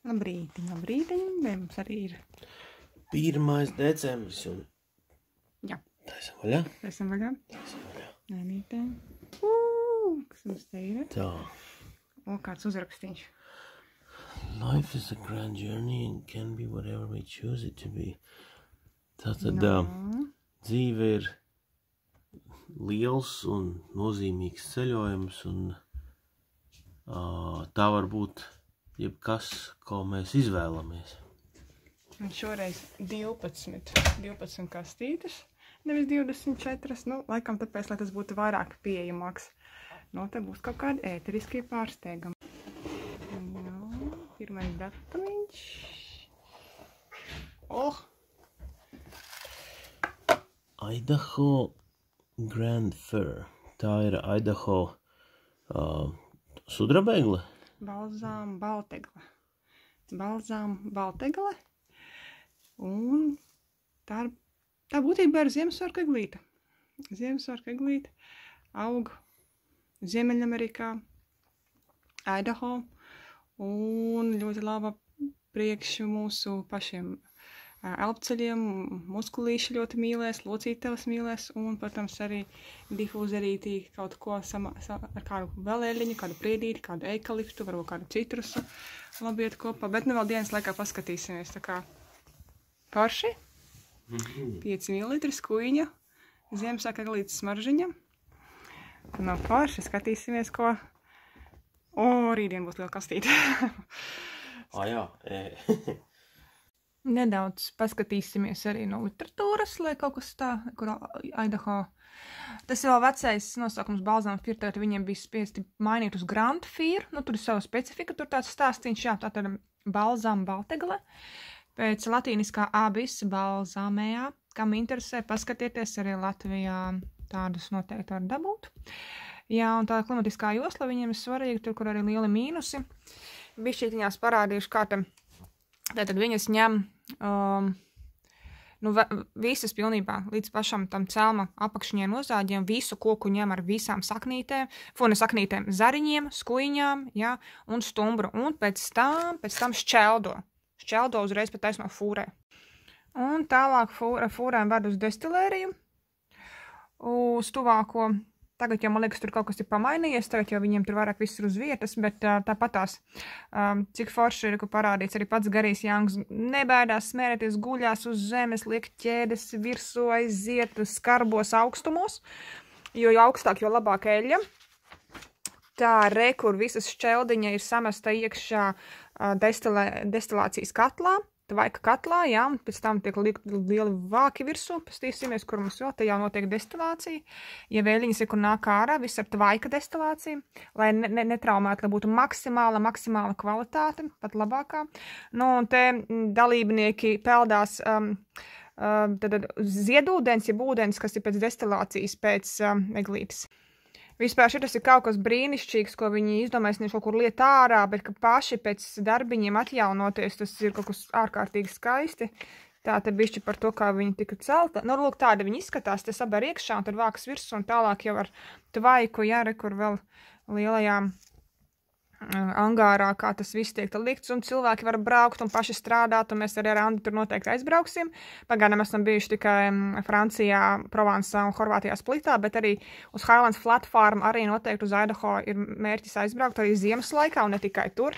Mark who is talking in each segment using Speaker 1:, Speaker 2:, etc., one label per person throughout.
Speaker 1: Labrītiņ, labrītiņ, mums arī ir
Speaker 2: 1. decembris un
Speaker 1: jā,
Speaker 2: taisam vaļā.
Speaker 1: esam vaļā.
Speaker 2: Taisam vaļā.
Speaker 1: Nēnītē. Kas mums te ir?
Speaker 2: Tā.
Speaker 1: O, kāds uzrakstīņš.
Speaker 2: Life is a grand journey and can be whatever we choose it to be. Tātad dzīve ir liels un nozīmīgs ceļojums un tā var būt jebkas, ko mēs izvēlamies.
Speaker 1: Un šoreiz 12 kastītes, nevis 24, nu, laikam tāpēc, lai tas būtu vairāk pieejamāks. Nu, te būs kaut kādi ēteriskie pārsteigumi. Jā, pirmais datumiņš. Oh!
Speaker 2: Idaho Grand Fir. Tā ir Idaho sudrabegle.
Speaker 1: Balzām baltegle. Un tā būtībā ir Ziemassvētku eglīte. Ziemassvētku eglīte aug Ziemeļamerikā, Idaho, un ļoti laba priekš mūsu pašiem elpceļiem, muskulīši ļoti mīlēs, locītavas mīlēs, un, protams, arī difūzerītī kaut ko ar kādu vēlēļiņu, kādu priedīti, kādu eikaliptu, varbūt kādu citrusu labiet kopā, bet nu vēl dienas laikā paskatīsimies, tā kā parši, 5 ml skuiņa, Ziemassvētku eglītes smaržiņa, un no parši skatīsimies, ko, rītdien būs liela kastīte.
Speaker 2: Jā,
Speaker 1: Nedaudz paskatīsimies arī no literatūras, lai kaut kas tā, kur Idaho. Tas vēl vecais nosaukums Balzām Fir, tagad viņiem bija spiesti mainīt uz Grand Fir, nu tur ir sava specifika, tur tāds stāstīņš, jā, tātad Balzām baltegle, pēc latīniskā abis balzāmējā, kam interesē, paskatieties, arī Latvijā tādus noteikti var dabūt. Jā, un tā klimatiskā josla viņiem ir svarīga, tur, kur arī lieli mīnusi. Bišķītiņās parādījuši, kā tātad viņas ņem visas pilnībā līdz pašam tam celma apakšņiem nozāģiem, visu koku ņem ar visām saknītēm, zariņiem, skuiņām, jā, un stumbru, un pēc tam šķeldo uzreiz pat taisno fūrē. Un tālāk fūrēm ved uz destilēriju, uz tuvāko. Tagad jau, man liekas, tur kaut kas ir pamainījies, tagad jau viņiem tur vairāk viss ir uz vietas, bet tāpatās, cik forši ir, ka parādīts arī pats Garijs Jangs, nebaidās smērēties, guļās uz zemes, liek ķēdes virsū, aiziet skarbos augstumos, jo augstāk, jo labāk eļļa. Tā kur visas šķeldiņa ir samesta iekšā destilācijas katlā, tvaika katlā, jā, un pēc tam tiek likt lieli vāki virsū, pastīsimies, kur mums vēl, te jau notiek destilācija. Ja vēliņas ir, kur nāk ārā, viss ar tvaika destilāciju, lai netraumētu, lai būtu maksimāla kvalitāte, pat labākā. Nu, un te dalībnieki peldās ziedūdens, jeb ūdens, kas ir pēc destilācijas, pēc eglītes. Vispār šitas ir kaut kas brīnišķīgs, ko viņi izdomājas nevis kaut kur liet ārā, bet ka paši pēc darbiņiem atjaunoties, tas ir kaut kas ārkārtīgi skaisti. Tā te bišķi par to, kā viņi tika celta. Nu, lūk, tāda viņi izskatās, te sabar iekšā, un tad vākas virsū, un tālāk jau ar tvaiku, jā, kur vēl lielajām angārā, kā tas viss tiek likts, un cilvēki var braukt un paši strādāt, un mēs arī ar Andi tur noteikti aizbrauksim. Pagaidām esam bijuši tikai Francijā, Provansā un Horvātijā Splitā, bet arī uz Highlands Flat Farm arī noteikti uz Idaho ir mērķis aizbraukt arī ziemas laikā, un ne tikai tur.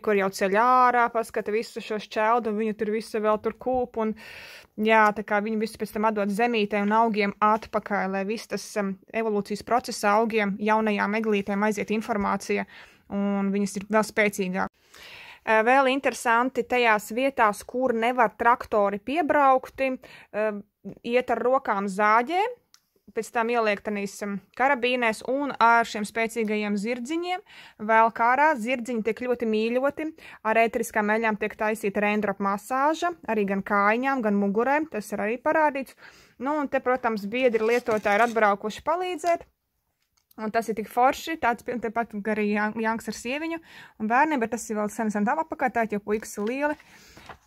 Speaker 1: Kur jau ceļ ārā, paskata visu šo šķeldu, un viņu tur visu vēl tur kūp, un jā, tā kā viņi visu pēc tam atdod zemītē un augiem atpakaļ, lai viss tas evolūcijas procesa augiem, jaunajām eglītēm aiziet informācija, un viņas ir vēl spēcīgāk. Vēl interesanti tajās vietās, kur nevar traktori piebraukti, iet ar rokām zāģē, pēc tam ieliek tanīs karabīnēs un ar šiem spēcīgajiem zirdziņiem. Vēl kārā zirdziņi tiek ļoti mīļoti, ar ēteriskām eļļām tiek taisīta raindrop masāža, arī gan kājiņām, gan mugurēm, tas ir arī parādīts. Nu, un te, protams, biedri lietotāji ir atbraukuši palīdzēt. Un tas ir tik forši, tāds tepat arī Janks ar sieviņu un bērniem, bet tas ir vēl sen tam apakaļ, tā jau puikas ir lieli.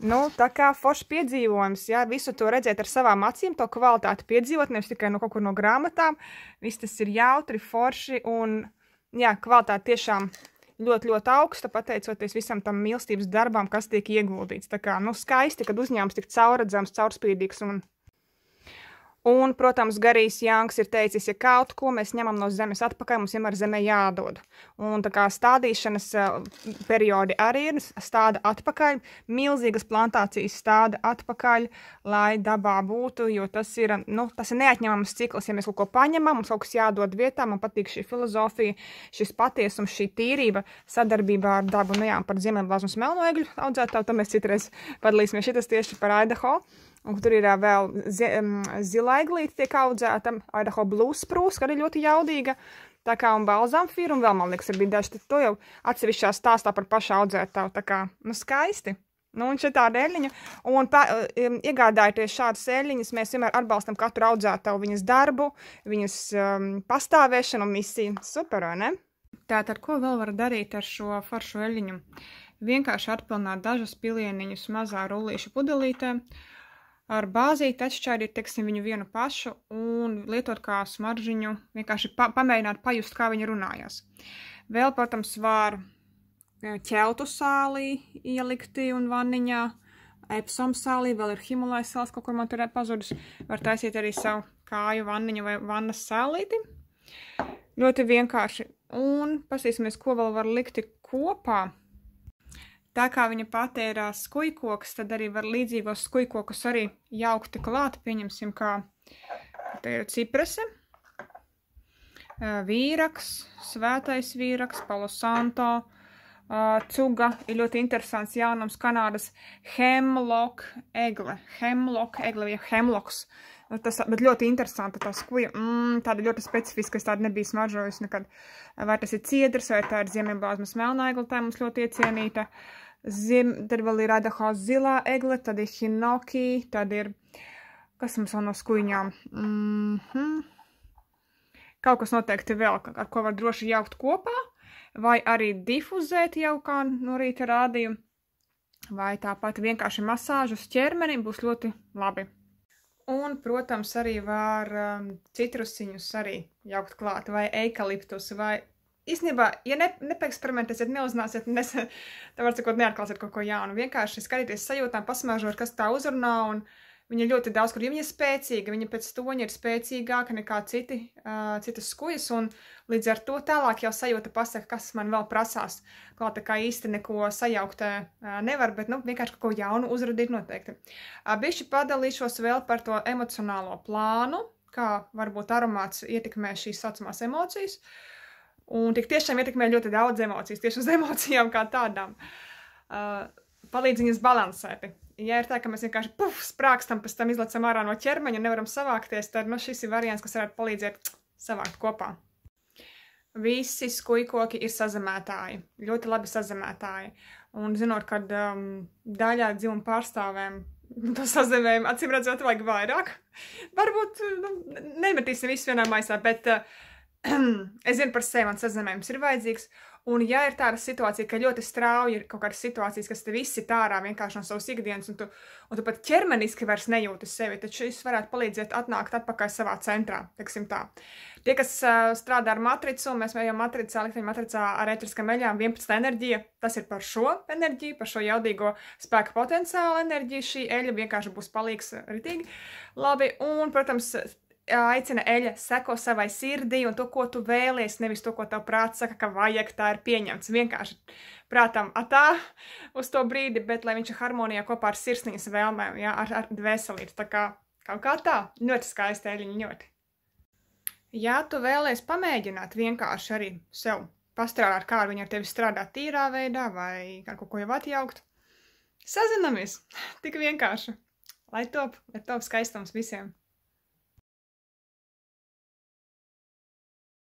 Speaker 1: Nu, tā kā forši piedzīvojums, jā, visu to redzēt ar savām acīm, to kvalitāti piedzīvot, nevis tikai no kaut kur no grāmatām. Viss tas ir jautri, forši un, jā, kvalitāte tiešām ļoti, ļoti augsta, pateicoties visam tam mīlestības darbam, kas tiek ieguldīts. Tā kā, skaisti, kad uzņēmums tik caurredzams, caurspīdīgs Un, protams, Garijs Janks ir teicis, ja kaut ko mēs ņemam no zemes atpakaļ, mums vienmēr zemē jādod. Un tā kā stādīšanas periodi arī ir stāda atpakaļ, milzīgas plantācijas stāda atpakaļ, lai dabā būtu, jo tas ir neatņemams cikls. Ja mēs kaut ko paņemam, mums kaut kas jādod vietā, man patīk šī filozofija, šis patiesums, šī tīrība sadarbībā ar dabu. Par ziemeļblāzmas melno egļu audzētāju, to mēs citreiz padalīsimies šitas tieši par Idaho. Un tur ir vēl zila eglīte tiek audzēta, Idaho Blue Spruce, arī ļoti jaudīga, tā kā un balzamfīra, un vēl, man liekas, ir bija daži, to jau atsevišķā stāstā par pašu audzētāju, tā kā, skaisti. Un šeit tāda eļļiņa, un iegādājoties šādas eļļiņas, mēs vienmēr atbalstam katru audzētāju, viņas darbu, viņas pastāvēšanu un misiju. Super, vai ne? Tātad, ko vēl var darīt ar šo foršu eļļiņu? Vienkārši atpilnāt dažas pilieniņus mazā rullīša pudelītē, ar bāzīti atšķaidīt, viņu vienu pašu un lietot kā smaržiņu, vienkārši pamēģināt pajust, kā viņi runājās. Vēl, protams, var ķeltu sālī ielikti un vanniņā, Epsom sālī, vēl ir Himalais sāls, kaut kur man tur pazudus. Var taisīt arī savu kāju vanniņu vai vannas sālīti. Ļoti vienkārši. Un pasīsimies, ko vēl var likti kopā. Tā kā viņa patērā skujkoks, tad arī var līdzīgos skujkokus arī jaukti klāt. Pieņemsim, kā te ir ciprese, vīraks, svētais vīraks, Palo Santo, cuga, ir ļoti interesants jaunums Kanādas hemlock egle, ja hemlocks. Bet ļoti interesanta tā skuja, tāda ļoti specifiska, es tāda nebija smaržojusi nekad. Vai tas ir ciedrs, vai tā ir ziemeļblāzmas melnā egle, tā mums ļoti iecienīta. Tad vēl ir Idaho zilā egle, tad ir hinoki, tad ir, kas mums vēl no skuiņām? Kaut kas noteikti vēl, ar ko var droši jaukt kopā, vai arī difuzēt jau kā no rīta rādīju, vai tāpat vienkārši masāžu uz ķermenim būs ļoti labi. Un, protams, arī var citrusiņus arī jaukt klāt, vai eikaliptus, vai īstenībā, ja nepaeksperimentēsiet, neuzzināsiet, tā var sakot, neatklāsiet kaut ko jaunu. Vienkārši skatīties sajūtām, pasmažot, kas tā uzrunā, un viņa ļoti daudz, kur viņa ir spēcīga, viņa pēc toņa ir spēcīgāka nekā citas skujas, un līdz ar to tālāk jau sajūta pasaka, kas man vēl prasās. Klāt, tā kā īsti neko sajaukt nevar, bet, vienkārši kaut ko jaunu uzradīt noteikti. Bišķi padalīšos vēl par to emocionālo plānu, kā varbūt aromāts ietekmē šīs saucamās emocijas, un tik tiešām ietekmē ļoti daudz emocijas, tieši uz emocijām kā tādām. Palīdz viņas balansēti. Ja ir tā, ka mēs vienkārši sprākstam, pēc tam izlecam ārā no ķermeņa un nevaram savākties, tad šis ir variants, kas varētu palīdzēt savākt kopā. Visi skujkoki ir sazemētāji, ļoti labi sazemētāji. Un zinot, kad daļā dzīvuma pārstāvēm to sazemējumu, acīm redzot, vajag vairāk. Varbūt nemetīsim visu vienā maisā, bet es zinu par sevi, man sazemējums ir vajadzīgs. Un ja ir tāda situācija, ka ļoti strauji ir kaut kādas situācijas, kas te visi tārā vienkārši no savas ikdienas, un tu pat ķermeniski vairs nejūti sevi, tad šis varētu palīdzēt atnākt atpakaļ savā centrā, teiksim tā. Tie, kas strādā ar matricu, mēs ejam matricā, matricā ar ētriskām eļļām 11 enerģija, tas ir par šo enerģiju, par šo jaudīgo spēka potenciālu enerģiju, šī eļļa vienkārši būs palīgs ritīgi. Labi, un, protams, aicina eļļa seko savai sirdī un to, ko tu vēlies, nevis to, ko tev prāts saka, ka vajag, tā ir pieņemts. Vienkārši prātam atā uz to brīdi, bet lai viņš ir harmonijā kopā ar sirsniņas vēlmēm, ja, ar dvēselīti. Tā kā kaut kā tā, ļoti skaisti eļļiņa, ļoti. Ja tu vēlies pamēģināt vienkārši arī sev pastrādāt, kā viņa ar tevi strādā tīrā veidā vai kā kaut ko jau atjaukt, sazinamies, tik vienkārši. Lai top skaistums visiem!